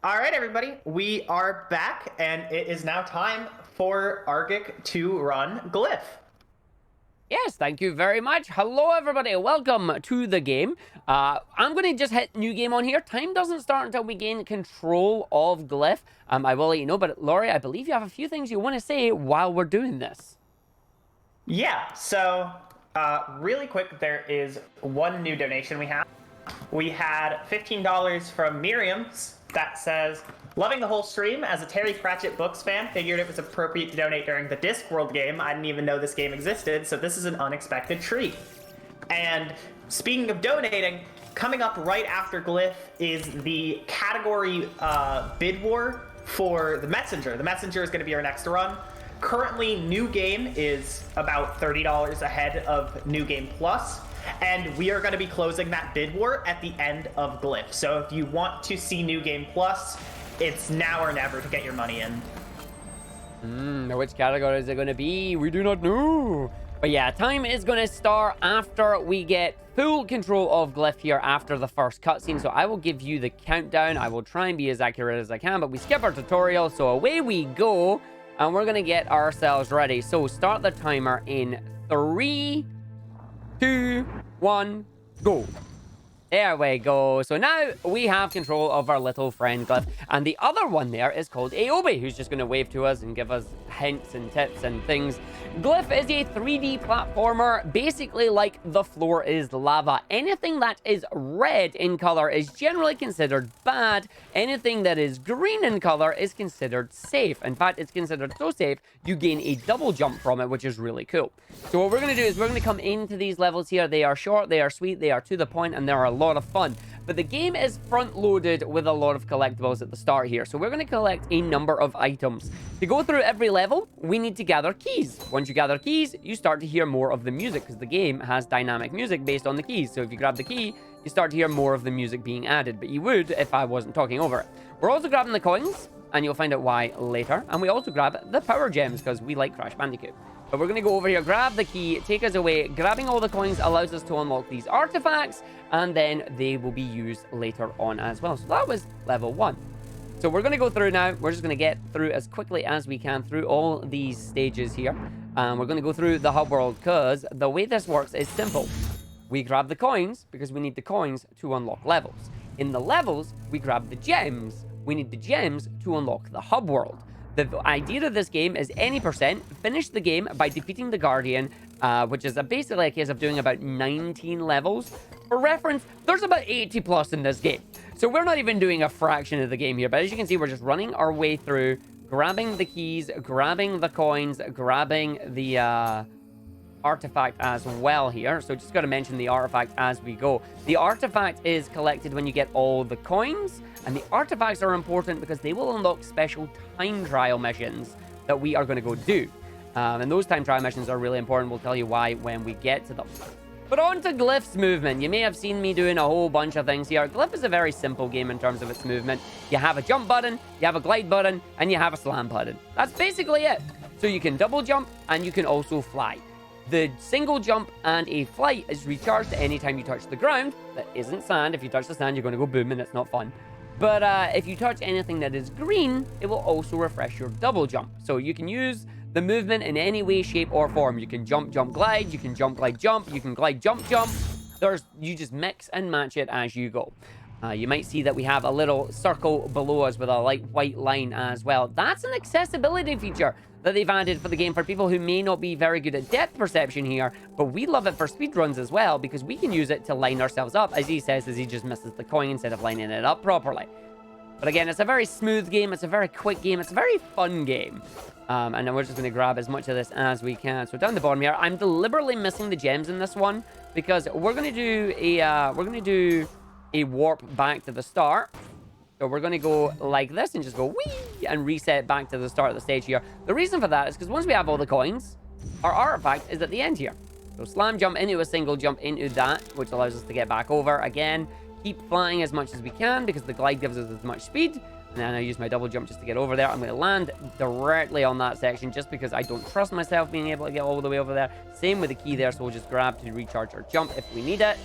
All right, everybody, we are back, and it is now time for Argick to run Glyph. Yes, thank you very much. Hello, everybody. Welcome to the game. I'm going to just hit new game on here. Time doesn't start until we gain control of Glyph. I will let you know, but Laurie, I believe you have a few things you want to say while we're doing this. Yeah, so really quick, there is one new donation we have. We had $15 from Miriam that says, loving the whole stream. As a Terry Pratchett books fan, figured it was appropriate to donate during the Discworld game. I didn't even know this game existed, so this is an unexpected treat. And speaking of donating, coming up right after Glyph is the category bid war for the Messenger. The Messenger is going to be our next run. Currently, New Game is about $30 ahead of New Game Plus. And we are going to be closing that bid war at the end of Glyph. So if you want to see New Game Plus, it's now or never to get your money in. Which category is it going to be? We do not know. But yeah, time is going to start after we get full control of Glyph here after the first cutscene. So I will give you the countdown. I will try and be as accurate as I can, but we skip our tutorial. So away we go, and we're going to get ourselves ready. So start the timer in 3, 2, 1, go. There we go. So now we have control of our little friend Glyph. And the other one there is called Aobi, who's just going to wave to us and give us hints and tips and things. Glyph is a 3D platformer, basically like the floor is lava. Anything that is red in color is generally considered bad. Anything that is green in color is considered safe. In fact, it's considered so safe, you gain a double jump from it, which is really cool. So what we're going to do is we're going to come into these levels here. They are short, they are sweet, they are to the point, and they are a lot of fun. But the game is front-loaded with a lot of collectibles at the start here. So we're going to collect a number of items. To go through every level, we need to gather keys. Once you gather keys, you start to hear more of the music, because the game has dynamic music based on the keys. So if you grab the key, you start to hear more of the music being added. But you would if I wasn't talking over it. We're also grabbing the coins, and you'll find out why later. And we also grab the power gems, because we like Crash Bandicoot. But we're going to go over here, grab the key, take us away. Grabbing all the coins allows us to unlock these artifacts, and then they will be used later on as well. So that was level 1. So we're going to go through now. We're just going to get through as quickly as we can through all these stages here. We're going to go through the hub world, because the way this works is simple. We grab the coins, because we need the coins to unlock levels. In the levels, we grab the gems. We need the gems to unlock the hub world. The idea of this game is any percent, finish the game by defeating the Guardian, which is basically a case of doing about 19 levels. For reference, there's about 80 plus in this game. So we're not even doing a fraction of the game here. But as you can see, we're just running our way through, grabbing the keys, grabbing the coins, grabbing the artifact as well here. So just got to mention the artifact as we go. The artifact is collected when you get all the coins. And the artifacts are important because they will unlock special time trial missions that we are going to go do. And those time trial missions are really important. We'll tell you why when we get to them. But on to Glyph's movement. You may have seen me doing a whole bunch of things here. Glyph is a very simple game in terms of its movement. You have a jump button, you have a glide button, and you have a slam button. That's basically it. So you can double jump, and you can also fly. The single jump and a flight is recharged anytime you touch the ground. That isn't sand. If you touch the sand, you're going to go boom, and it's not fun. But if you touch anything that is green, it will also refresh your double jump. So you can use the movement in any way, shape, or form. You can jump, jump, glide. You can jump, glide, jump. You can glide, jump, jump. You just mix and match it as you go. You might see that we have a little circle below us with a light white line as well. That's an accessibility feature that they've added for the game for people who may not be very good at depth perception here, but we love it for speedruns as well, because we can use it to line ourselves up, as he says, as he just misses the coin instead of lining it up properly. But again, it's a very smooth game, it's a very quick game, it's a very fun game. And then we're just going to grab as much of this as we can. So down the bottom here, I'm deliberately missing the gems in this one, because we're going to do a warp back to the start. So we're going to go like this and just go whee and reset back to the start of the stage here. The reason for that is because once we have all the coins, our artifact is at the end here. So slam jump into a single jump into that, which allows us to get back over again. Keep flying as much as we can because the glide gives us as much speed. And then I use my double jump just to get over there. I'm going to land directly on that section just because I don't trust myself being able to get all the way over there. Same with the key there, so we'll just grab to recharge our jump if we need it.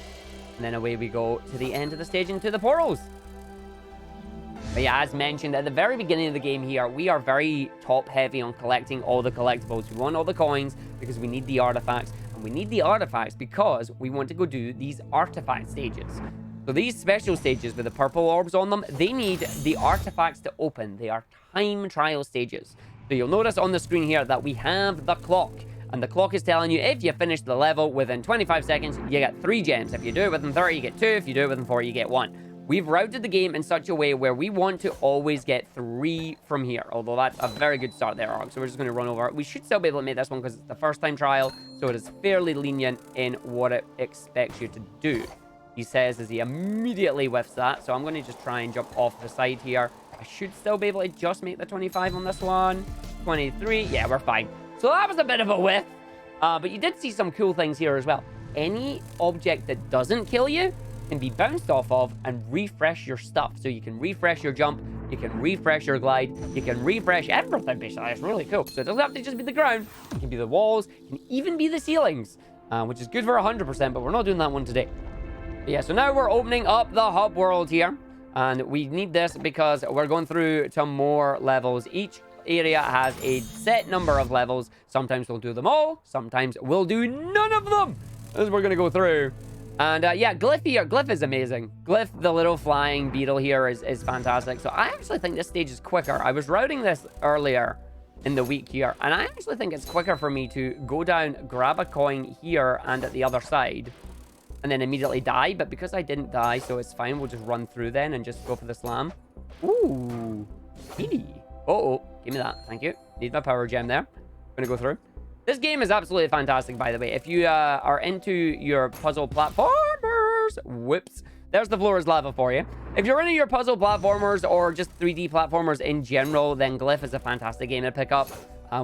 And then away we go to the end of the stage into the portals. But yeah, as mentioned at the very beginning of the game here, we are very top heavy on collecting all the collectibles. We want all the coins because we need the artifacts. And we need the artifacts because we want to go do these artifact stages. So these special stages with the purple orbs on them, they need the artifacts to open. They are time trial stages. So you'll notice on the screen here that we have the clock. And the clock is telling you if you finish the level within 25 seconds, you get 3 gems. If you do it within 30, you get 2. If you do it within 40, you get 1. We've routed the game in such a way where we want to always get 3 from here. Although that's a very good start there, Arg. So we're just going to run over it. We should still be able to make this one because it's the first time trial. So it is fairly lenient in what it expects you to do. He says as he immediately whiffs that. So I'm going to just try and jump off the side here. I should still be able to just make the 25 on this one. 23. Yeah, we're fine. So that was a bit of a whiff. But you did see some cool things here as well. Any object that doesn't kill you can be bounced off of and refresh your stuff. So you can refresh your jump, you can refresh your glide, you can refresh everything, basically. It's really cool. So it doesn't have to just be the ground. It can be the walls, it can even be the ceilings, which is good for 100%, but we're not doing that one today. But yeah, so now we're opening up the hub world here. And we need this because we're going through some more levels. Each area has a set number of levels. Sometimes we'll do them all. Sometimes we'll do none of them as we're going to go through. And yeah, Glyph here. Glyph is amazing. Glyph, the little flying beetle here, is fantastic. So I actually think this stage is quicker. I was routing this earlier in the week here. And I actually think it's quicker for me to go down, grab a coin here and at the other side. And then immediately die. But because I didn't die, so it's fine. We'll just run through then and just go for the slam. Ooh. Speedy. Uh-oh. Give me that. Thank you. Need my power gem there. I'm going to go through. This game is absolutely fantastic, by the way. If you are into your puzzle platformers... Whoops. There's the floor is lava for you. If you're into your puzzle platformers or just 3D platformers in general, then Glyph is a fantastic game to pick up.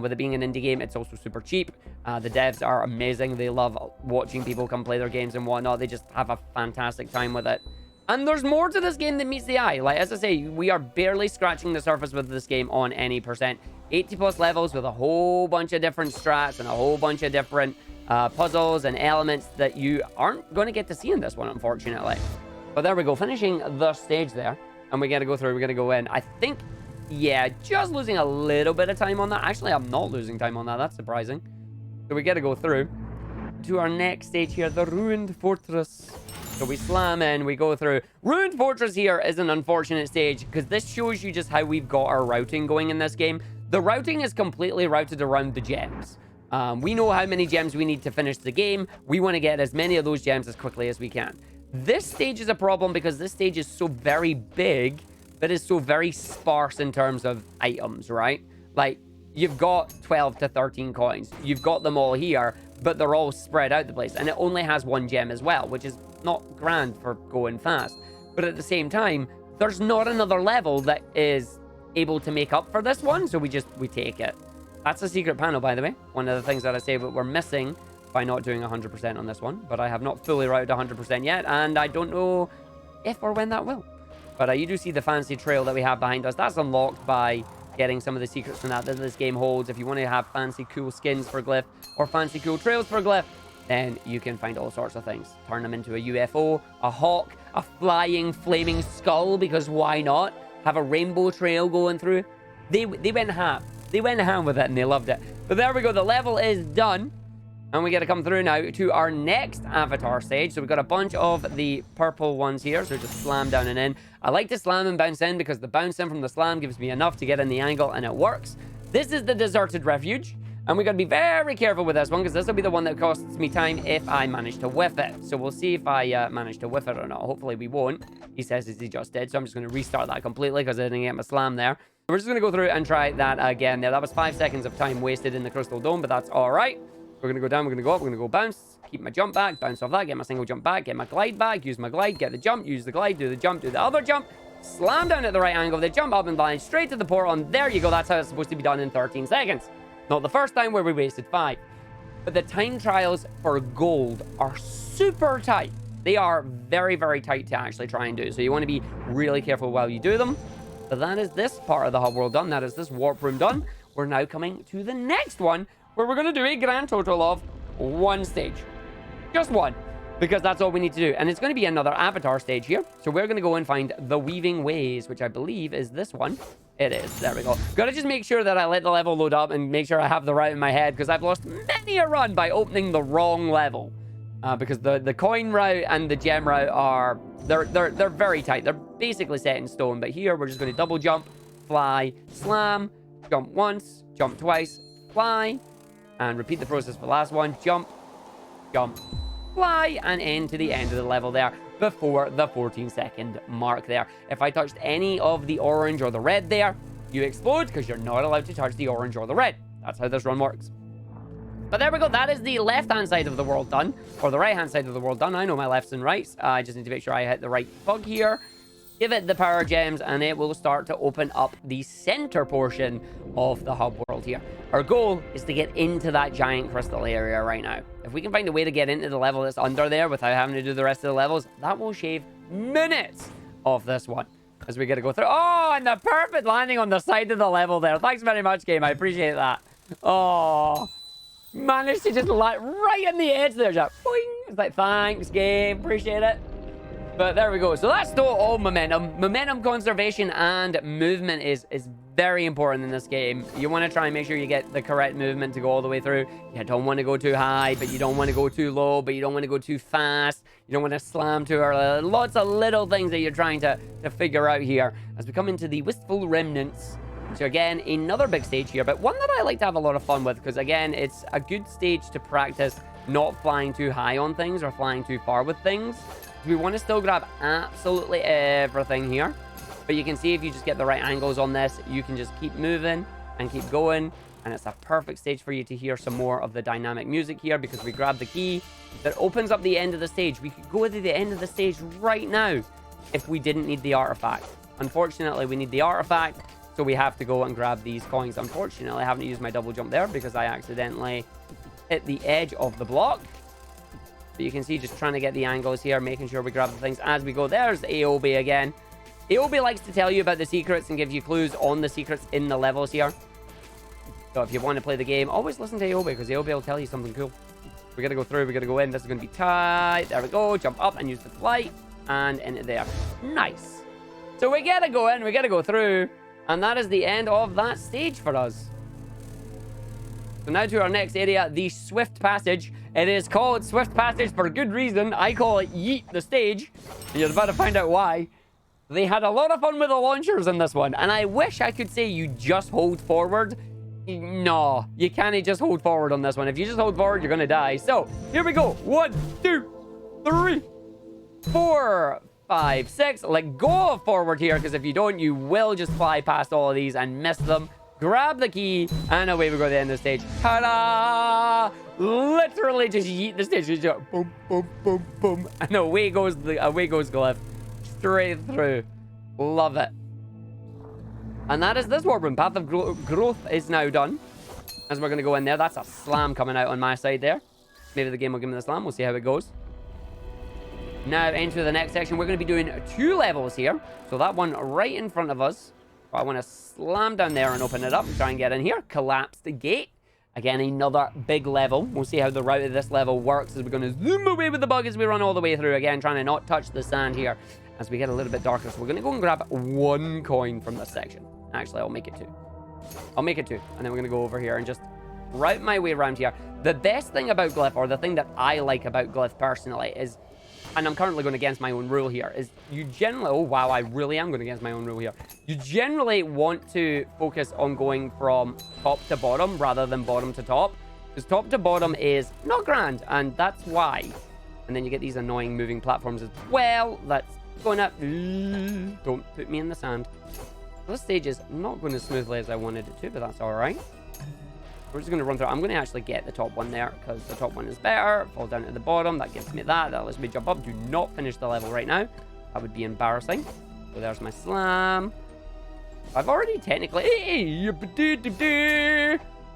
With it being an indie game, it's also super cheap. The devs are amazing. They love watching people come play their games and whatnot. They just have a fantastic time with it. And there's more to this game than meets the eye. Like, as I say, we are barely scratching the surface with this game on any percent. 80 plus levels with a whole bunch of different strats and a whole bunch of different puzzles and elements that you aren't going to get to see in this one, unfortunately. But there we go, finishing the stage there. And we got to go through, we got to go in. I think, yeah, just losing a little bit of time on that. Actually, I'm not losing time on that. That's surprising. So we got to go through to our next stage here, the Ruined Fortress. So we slam in, we go through. Ruined Fortress here is an unfortunate stage because this shows you just how we've got our routing going in this game. The routing is completely routed around the gems. We know how many gems we need to finish the game. We want to get as many of those gems as quickly as we can. This stage is a problem because this stage is so very big, but is so very sparse in terms of items, right? Like, you've got 12 to 13 coins. You've got them all here, but they're all spread out the place. And it only has 1 gem as well, which is not grand for going fast. But at the same time, there's not another level that is able to make up for this one, so we take it. That's a secret panel, by the way. One of the things that I say, but we're missing by not doing 100% on this one. But I have not fully routed 100% yet, and I don't know if or when that will. But you do see the fancy trail that we have behind us. That's unlocked by getting some of the secrets from that this game holds. If you want to have fancy cool skins for Glyph or fancy cool trails for Glyph, then you can find all sorts of things. Turn them into a UFO, a hawk, a flying flaming skull, because why not? Have a rainbow trail going through. They went ham. They went ham with it and they loved it. But there we go. The level is done. And we got to come through now to our next avatar stage. So we've got a bunch of the purple ones here. So just slam down and in. I like to slam and bounce in because the bounce in from the slam gives me enough to get in the angle and it works. This is the deserted refuge. And we got to be very careful with this one because this will be the one that costs me time if I manage to whiff it. So we'll see if I manage to whiff it or not. Hopefully we won't. He says as he just did. So I'm just going to restart that completely because I didn't get my slam there. We're just going to go through and try that again there. That was 5 seconds of time wasted in the crystal dome, but that's all right. We're going to go down, we're going to go up, we're going to go bounce, keep my jump back, bounce off that, get my single jump back, get my glide back, use my glide, get the jump, use the glide, do the jump, do the other jump, slam down at the right angle, they jump up and blind straight to the portal, and there you go. That's how it's supposed to be done in 13 seconds. Not the first time where we wasted 5. But the time trials for gold are super tight. They are very, very tight to actually try and do. So you want to be really careful while you do them. But that is this part of the hub world done. That is this warp room done. We're now coming to the next one, where we're going to do a grand total of 1 stage. Just 1. because that's all we need to do. And it's going to be another avatar stage here. So we're going to go and find the Weaving Ways, which I believe is this one. It is. There we go. Gotta just make sure that I let the level load up and make sure I have the route in my head, because I've lost many a run by opening the wrong level. Because the coin route and the gem route are... They're very tight. They're basically set in stone. But here, we're just going to double jump, fly, slam, jump once, jump twice, fly, and repeat the process for the last one. Jump, jump, fly, and end to the end of the level there before the 14-second mark there. If I touched any of the orange or the red there, you explode, because you're not allowed to touch the orange or the red. That's how this run works. But there we go. That is the left-hand side of the world done, or the right-hand side of the world done. I know my lefts and rights. I just need to make sure I hit the right bug here. Give it the power gems, and it will start to open up the center portion of the hub world here. Our goal is to get into that giant crystal area right now. If we can find a way to get into the level that's under there without having to do the rest of the levels, that will shave minutes off this one. As we get to go through. Oh, and the perfect landing on the side of the level there. Thanks very much, game. I appreciate that. Oh, managed to just land right on the edge there. Just boing. It's like, thanks, game. Appreciate it. But there we go. So that's still all momentum. Momentum conservation and movement is very important in this game. You want to try and make sure you get the correct movement to go all the way through. You don't want to go too high, but you don't want to go too low, but you don't want to go too fast. You don't want to slam too early. Lots of little things that you're trying to figure out here as we come into the Wistful Remnants. So again, another big stage here, but one that I like to have a lot of fun with, because again, it's a good stage to practice not flying too high on things or flying too far with things. We want to still grab absolutely everything here. But you can see if you just get the right angles on this, you can just keep moving and keep going. And it's a perfect stage for you to hear some more of the dynamic music here, because we grab the key that opens up the end of the stage. We could go to the end of the stage right now if we didn't need the artifact. Unfortunately, we need the artifact, so we have to go and grab these coins. Unfortunately, I haven't used my double jump there because I accidentally hit the edge of the block. But you can see just trying to get the angles here, making sure we grab the things as we go. There's Aobi again. Aobi likes to tell you about the secrets and give you clues on the secrets in the levels here. So if you want to play the game, always listen to Aobi, because Aobi will tell you something cool. We got to go through, we got to go in. This is going to be tight. There we go. Jump up and use the flight. And in it there. Nice. So we got to go in, we got to go through. And that is the end of that stage for us. So now to our next area, the Swift Passage. It is called Swift Passage for good reason. I call it Yeet the Stage. You're about to find out why. They had a lot of fun with the launchers in this one. And I wish I could say you just hold forward. No, you can't just hold forward on this one. If you just hold forward, you're going to die. So, here we go. 1, 2, 3, 4, 5, 6. Let go of forward here, because if you don't, you will just fly past all of these and miss them. Grab the key, and away we go to the end of the stage. Ta-da! Literally just yeet the stage. Just go boom, boom, boom, boom. And away goes Glyph. Straight through. Love it. And that is this warp room. Path of Growth is now done. As we're going to go in there. That's a slam coming out on my side there. Maybe the game will give me the slam. We'll see how it goes. Now, enter the next section. We're going to be doing 2 levels here. So that one right in front of us. I want to slam down there and open it up and try and get in here. Collapse the gate. Again, another big level. We'll see how the route of this level works as we're going to zoom away with the bug as we run all the way through. Again, trying to not touch the sand here as we get a little bit darker. So we're going to go and grab 1 coin from this section. Actually, I'll make it 2. I'll make it 2. And then we're going to go over here and just route my way around here. The best thing about Glyph, or the thing that I like about Glyph personally, is... and I'm currently going against my own rule here, is you generally... oh, wow, I really am going against my own rule here. You generally want to focus on going from top to bottom rather than bottom to top. Because top to bottom is not grand, and that's why. And then you get these annoying moving platforms as well. That's going up... don't put me in the sand. This stage is not going as smoothly as I wanted it to, but that's all right. We're just going to run through. I'm going to actually get the top one there, because the top one is better. Fall down to the bottom. That gives me that. That lets me jump up. Do not finish the level right now. That would be embarrassing. So there's my slam. I've already technically...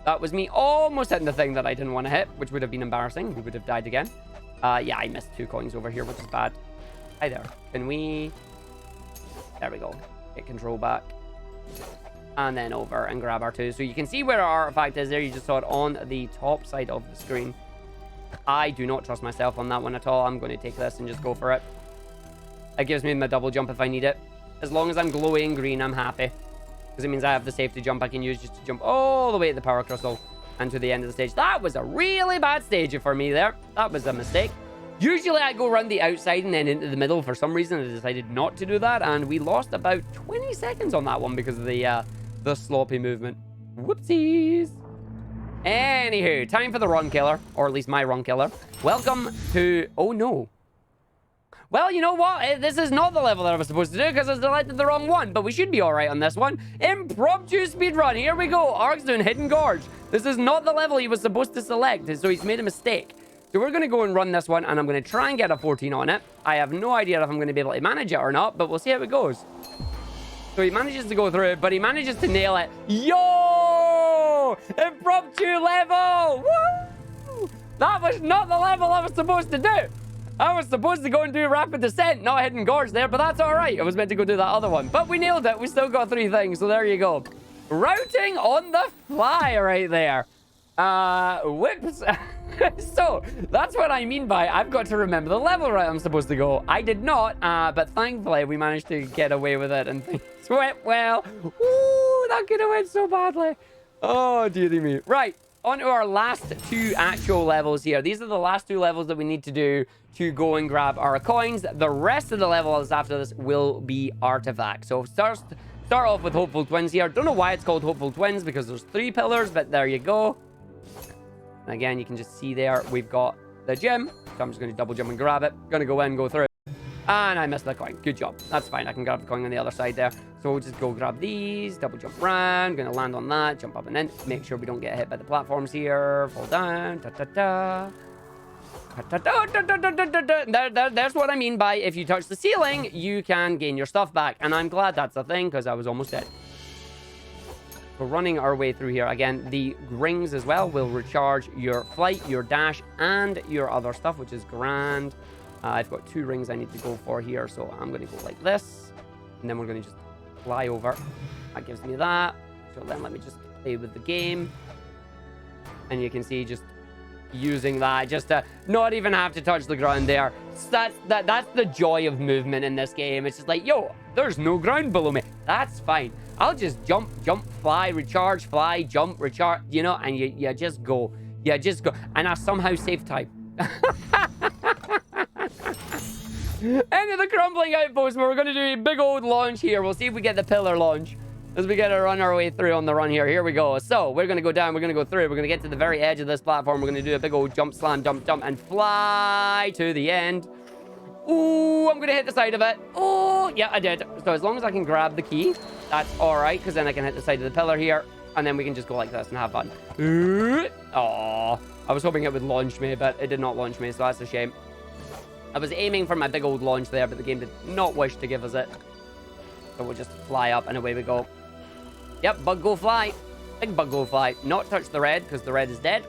that was me almost hitting the thing that I didn't want to hit, which would have been embarrassing. We would have died again. Yeah, I missed 2 coins over here, which is bad. Hi there. Can we... there we go. Get control back. And then over and grab our 2. So you can see where our artifact is there. You just saw it on the top side of the screen. I do not trust myself on that one at all. I'm going to take this and just go for it. It gives me my double jump if I need it. As long as I'm glowing green, I'm happy. Because it means I have the safety jump I can use just to jump all the way to the power crystal and to the end of the stage. That was a really bad stage for me there. That was a mistake. Usually I go around the outside and then into the middle. For some reason, I decided not to do that. And we lost about 20 seconds on that one because of the sloppy movement. Whoopsies. Anywho, time for the run killer. Or at least my run killer. Welcome to... Oh, no. Well, you know what? This is not the level that I was supposed to do because I selected the wrong one. But we should be all right on this one. Impromptu speedrun. Here we go. Arg's doing Hidden Gorge. This is not the level he was supposed to select. So he's made a mistake. So we're going to go and run this one. And I'm going to try and get a 14 on it. I have no idea if I'm going to be able to manage it or not. But we'll see how it goes. So he manages to go through it. But he manages to nail it. Yo! Impromptu level! Woo! That was not the level I was supposed to do. I was supposed to go and do rapid descent, not Hidden Gorge there, but that's all right. I was meant to go do that other one. But we nailed it. We still got 3 things, so there you go. Routing on the fly right there. Whoops. So, that's what I mean by I've got to remember the level right I'm supposed to go. I did not, but thankfully we managed to get away with it and things went well. Ooh, that could have went so badly. Oh, dearie me. Right. On to our last 2 actual levels here. These are the last 2 levels that we need to do to go and grab our coins. The rest of the levels after this will be artifacts. So start off with Hopeful Twins here. Don't know why it's called Hopeful Twins because there's 3 pillars, but there you go. And again, you can just see there we've got the gem. So I'm just going to double jump and grab it. Going to go in, go through. And I missed the coin. Good job. That's fine. I can grab the coin on the other side there. So we'll just go grab these. Double jump around. Going to land on that. Jump up and in. Make sure we don't get hit by the platforms here. Fall down. Ta-ta-ta. There's what I mean by if you touch the ceiling, you can gain your stuff back. And I'm glad that's a thing because I was almost dead. We're running our way through here. Again, the rings as well will recharge your flight, your dash, and your other stuff, which is grand. I've got 2 rings I need to go for here, so I'm going to go like this. And then we're going to just fly over. That gives me that. So then let me just play with the game. And you can see just using that just to not even have to touch the ground there. So that's the joy of movement in this game. It's just like, yo, there's no ground below me. That's fine. I'll just jump, fly, recharge, fly, jump, recharge, you know, and you just go. You just go. And I somehow save time. End of the crumbling outpost, where we're going to do a big old launch here. We'll see if we get the pillar launch as we get to run our way through on the run here. Here we go. So we're going to go down. We're going to go through. We're going to get to the very edge of this platform. We're going to do a big old jump, slam, jump, and fly to the end. Ooh, I'm going to hit the side of it. Oh, yeah, I did. So as long as I can grab the key, that's all right, because then I can hit the side of the pillar here, and then we can just go like this and have fun. Oh, I was hoping it would launch me, but it did not launch me, so that's a shame. I was aiming for my big old launch there, but the game did not wish to give us it. So we'll just fly up, and away we go. Yep, bug go fly. Big bug go fly. Not touch the red, because the red is dead.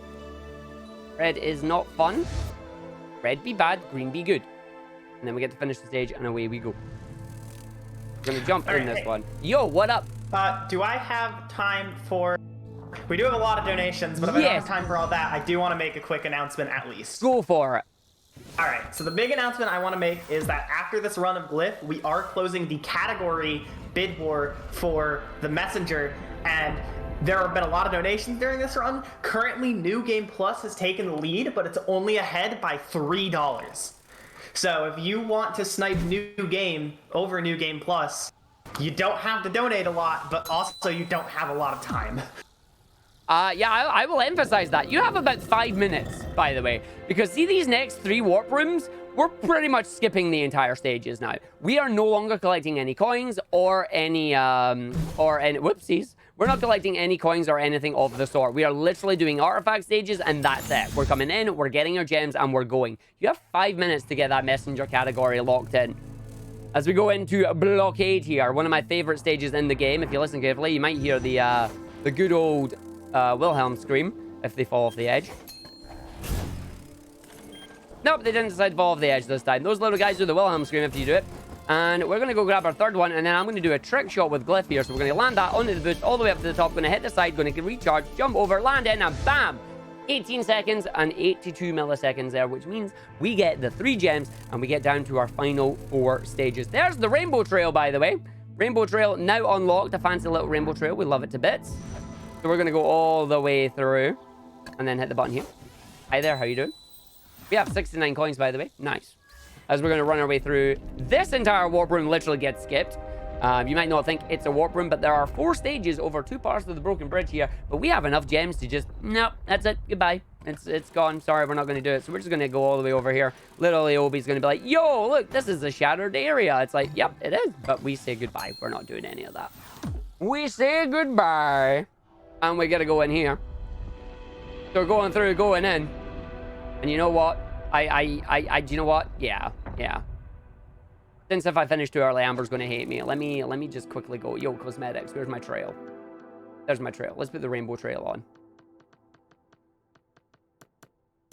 Red is not fun. Red be bad, green be good. And then we get to finish the stage, and away we go. We're gonna jump in this one. Yo, what up? Do I have time for... We do have a lot of donations, but if I don't have time for all that, I do want to make a quick announcement at least. Go for it. Alright, so the big announcement I want to make is that after this run of Glyph, we are closing the category bid war for the messenger, and there have been a lot of donations during this run. Currently, New Game Plus has taken the lead, but it's only ahead by $3. So if you want to snipe New Game over New Game Plus, you don't have to donate a lot, but also you don't have a lot of time. Yeah, I will emphasize that. You have about 5 minutes, by the way, because see these next 3 warp rooms? We're pretty much skipping the entire stages now. We are no longer collecting any coins or any whoopsies. We're not collecting any coins or anything of the sort. We are literally doing artifact stages, and that's it. We're coming in, we're getting our gems, and we're going. You have 5 minutes to get that messenger category locked in. As we go into Blockade here, one of my favorite stages in the game. If you listen carefully, you might hear the good old Wilhelm scream if they fall off the edge. Nope, they didn't decide to fall off the edge this time. Those little guys do the Wilhelm scream if you do it. And we're going to go grab our 3rd one, and then I'm going to do a trick shot with Glyph here. So we're going to land that onto the boost all the way up to the top, going to hit the side, going to recharge, jump over, land in, and bam! 18 seconds and 82 milliseconds there, which means we get the 3 gems and we get down to our final 4 stages. There's the rainbow trail, by the way. Rainbow trail now unlocked, a fancy little rainbow trail. We love it to bits. So we're going to go all the way through and then hit the button here. Hi there, how you doing? We have 69 coins, by the way. Nice. As we're going to run our way through, this entire warp room literally gets skipped. You might not think it's a warp room, but there are 4 stages over 2 parts of the broken bridge here. But we have enough gems to just, nope, that's it, goodbye. It's gone. Sorry, we're not going to do it. So we're just going to go all the way over here. Little Obi's going to be like, yo, look, this is a shattered area. It's like, yep, it is. But we say goodbye. We're not doing any of that. We say goodbye. And we got to go in here. So we're going through, going in. And you know what? Do you know what? Yeah. Since if I finish too early, Amber's going to hate me. Let me just quickly go. Yo, cosmetics. Where's my trail? There's my trail. Let's put the rainbow trail on.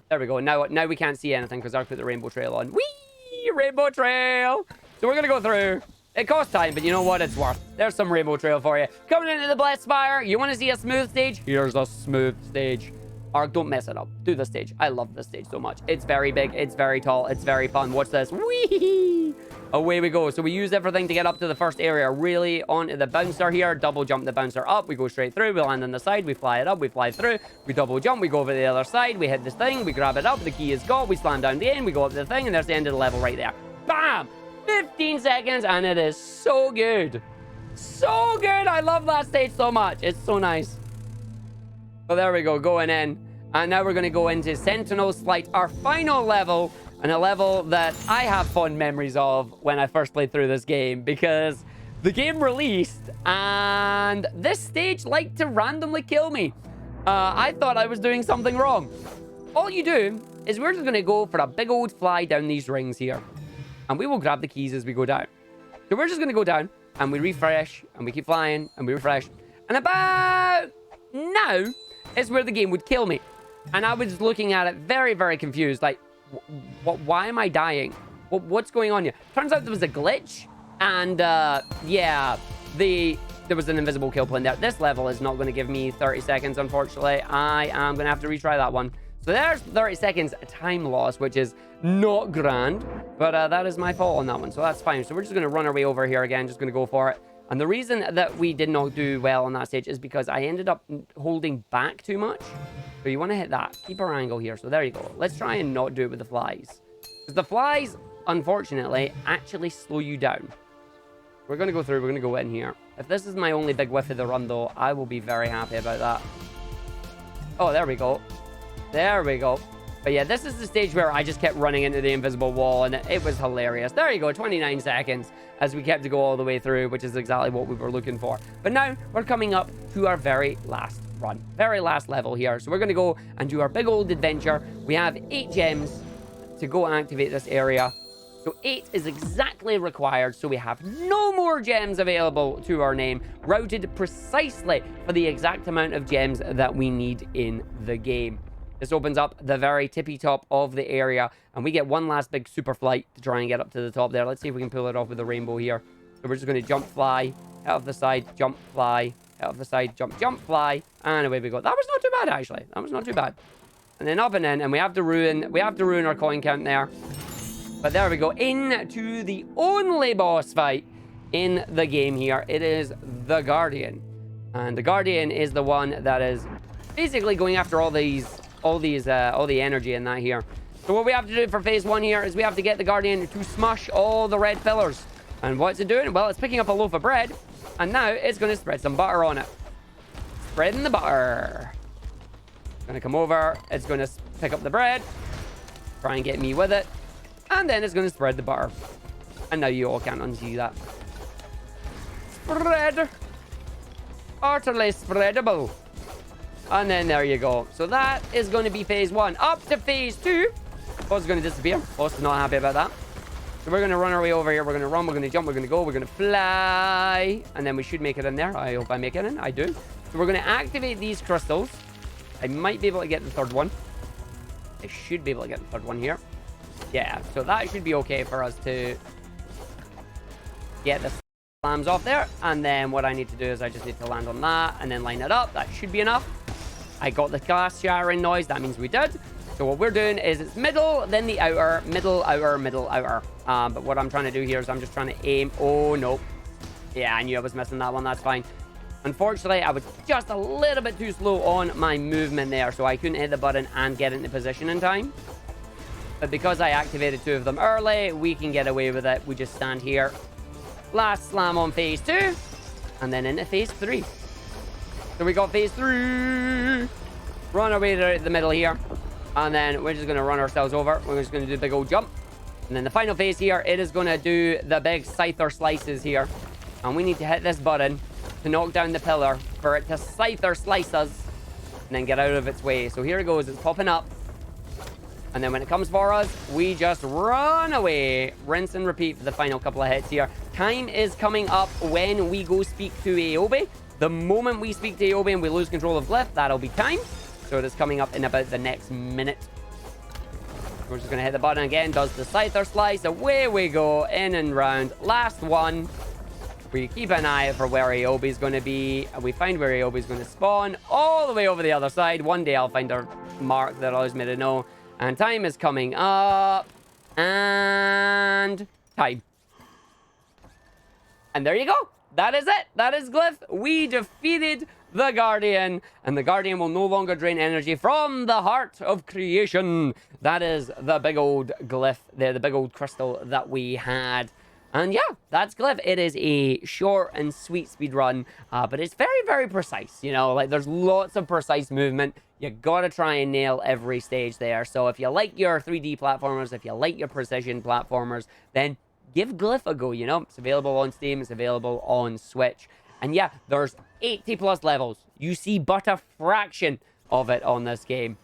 There we go. Now we can't see anything because I put the rainbow trail on. Whee! Rainbow trail! So we're going to go through. It costs time, but you know what? It's worth. There's some rainbow trail for you. Coming into the Blessed Spire. You want to see a smooth stage? Here's a smooth stage. Arg, don't mess it up. Do the stage. I love this stage so much. It's very big. It's very tall. It's very fun. Watch this. Whee! Away we go. So we use everything to get up to the first area. Really onto the bouncer here. Double jump the bouncer up. We go straight through. We land on the side. We fly it up. We fly through. We double jump. We go over to the other side. We hit this thing. We grab it up. The key is got. We slam down the end. We go up to the thing. And there's the end of the level right there. Bam! 15 seconds. And it is so good. So good. I love that stage so much. It's so nice. So there we go. Going in. And now we're going to go into Sentinel's Flight. Our final level. And a level that I have fond memories of when I first played through this game, because the game released and this stage liked to randomly kill me. I thought I was doing something wrong. All you do is we're just going to go for a big old fly down these rings here. And we will grab the keys as we go down. So we're just going to go down and we refresh and we keep flying and we refresh. And about now is where the game would kill me. And I was looking at it very, very confused. Like, why am I dying? What's going on here? Turns out there was a glitch. And, yeah, there was an invisible kill point there. This level is not going to give me 30 seconds, unfortunately. I am going to have to retry that one. So there's 30 seconds time loss, which is not grand. But that is my fault on that one. So that's fine. So we're just going to run our way over here again. Just going to go for it. And the reason that we did not do well on that stage is because I ended up holding back too much. So you want to hit that. Keep our angle here. So there you go. Let's try and not do it with the flies. Because the flies, unfortunately, actually slow you down. We're going to go through. We're going to go in here. If this is my only big whiff of the run, though, I will be very happy about that. Oh, there we go. There we go. But yeah, this is the stage where I just kept running into the invisible wall, and it was hilarious. There you go, 29 seconds as we kept to go all the way through, which is exactly what we were looking for. But now we're coming up to our very last run, very last level here. So we're going to go and do our big old adventure. We have 8 gems to go activate this area. So 8 is exactly required, so we have no more gems available to our name, routed precisely for the exact amount of gems that we need in the game. This opens up the very tippy top of the area, and we get one last big super flight to try and get up to the top there. Let's see if we can pull it off with the rainbow here. So we're just going to jump, fly, out of the side, jump, fly, out of the side, jump, jump, fly, and away we go. That was not too bad, actually. That was not too bad. And then up and in, and we have to ruin our coin count there. But there we go, into the only boss fight in the game here. It is the Guardian. And the Guardian is the one that is basically going after all the energy in that here. So what we have to do for phase 1 here is we have to get the Guardian to smush all the red pillars. And what's it doing? Well, it's picking up a loaf of bread, and now it's going to spread some butter on it. Spreading the butter. It's going to come over. It's going to pick up the bread. Try and get me with it. And then it's going to spread the butter. And now you all can't unsee that. Spread. Utterly spreadable. And then there you go. So that is going to be phase 1. Up to phase 2. Boss is going to disappear. Boss is not happy about that. So we're going to run our way over here. We're going to run. We're going to jump. We're going to go. We're going to fly. And then we should make it in there. I hope I make it in. I do. So we're going to activate these crystals. I might be able to get the third one. I should be able to get the third one here. Yeah. So that should be okay for us to get the slams off there. And then what I need to do is I just need to land on that and then line it up. That should be enough. I got the glass shattering noise. That means we did. So what we're doing is it's middle, then the outer, middle, outer, middle, outer. But what I'm trying to do here is I'm just trying to aim. Oh, no. Yeah, I knew I was missing that one. That's fine. Unfortunately, I was just a little bit too slow on my movement there, so I couldn't hit the button and get into position in time. But because I activated 2 of them early, we can get away with it. We just stand here. Last slam on phase 2, and then into phase 3. So we got phase 3. Run our way to the middle here, and then we're just going to run ourselves over. We're just going to do a big old jump. And then the final phase here, it is going to do the big scyther slices here. And we need to hit this button to knock down the pillar for it to scyther slice us and then get out of its way. So here it goes. It's popping up. And then when it comes for us, we just run away. Rinse and repeat for the final couple of hits here. Time is coming up when we go speak to Aobe. The moment we speak to Aobe and we lose control of Glyph, that'll be time. So it is coming up in about the next minute. We're just going to hit the button again. Does the scyther slice. Away we go. In and round. Last one. We keep an eye out for where Aobe is going to be. We find where Aobe is going to spawn all the way over the other side. One day I'll find a mark that allows me to know. And time is coming up. And time. And there you go. That is it. That is Glyph. We defeated the Guardian. And the Guardian will no longer drain energy from the heart of creation. That is the big old Glyph there, the big old crystal that we had. And yeah, that's Glyph. It is a short and sweet speed run, but it's very, very precise. You know, like there's lots of precise movement. You gotta try and nail every stage there. So if you like your 3D platformers, if you like your precision platformers, then give Glyph a go. You know, it's available on Steam, it's available on Switch. And yeah, there's 80 plus levels. You see but a fraction of it on this game.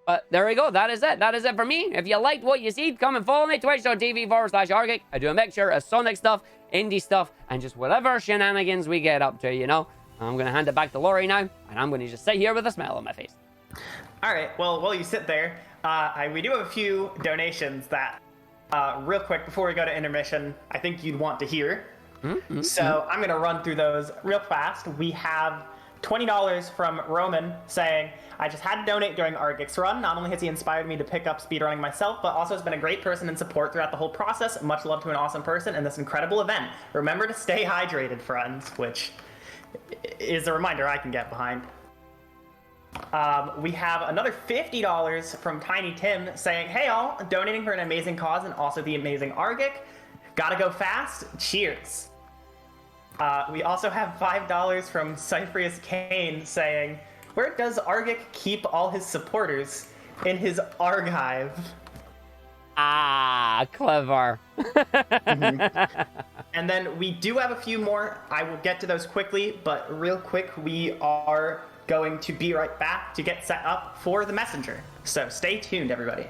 But there we go. That is it. That is it for me. If you liked what you see, come and follow me. Twitch.tv/Argick. I do a mixture of Sonic stuff, indie stuff, and just whatever shenanigans we get up to, you know. I'm going to hand it back to Laurie now, and I'm going to just sit here with a smile on my face. All right. Well, while you sit there, we do have a few donations that, real quick, before we go to intermission, I think you'd want to hear. So I'm going to run through those real fast. We have $20 from Roman saying, I just had to donate during Argick's run. Not only has he inspired me to pick up speedrunning myself, but also has been a great person and support throughout the whole process. Much love to an awesome person in this incredible event. Remember to stay hydrated, friends, which is a reminder I can get behind. We have another $50 from Tiny Tim saying, hey all, donating for an amazing cause and also the amazing Argick. Gotta go fast. Cheers. We also have $5 from Cyprius Kane saying, where does Argick keep all his supporters? In his archive. Ah, clever. And then we do have a few more. I will get to those quickly, but real quick, we are going to be right back to get set up for the messenger. So stay tuned, everybody.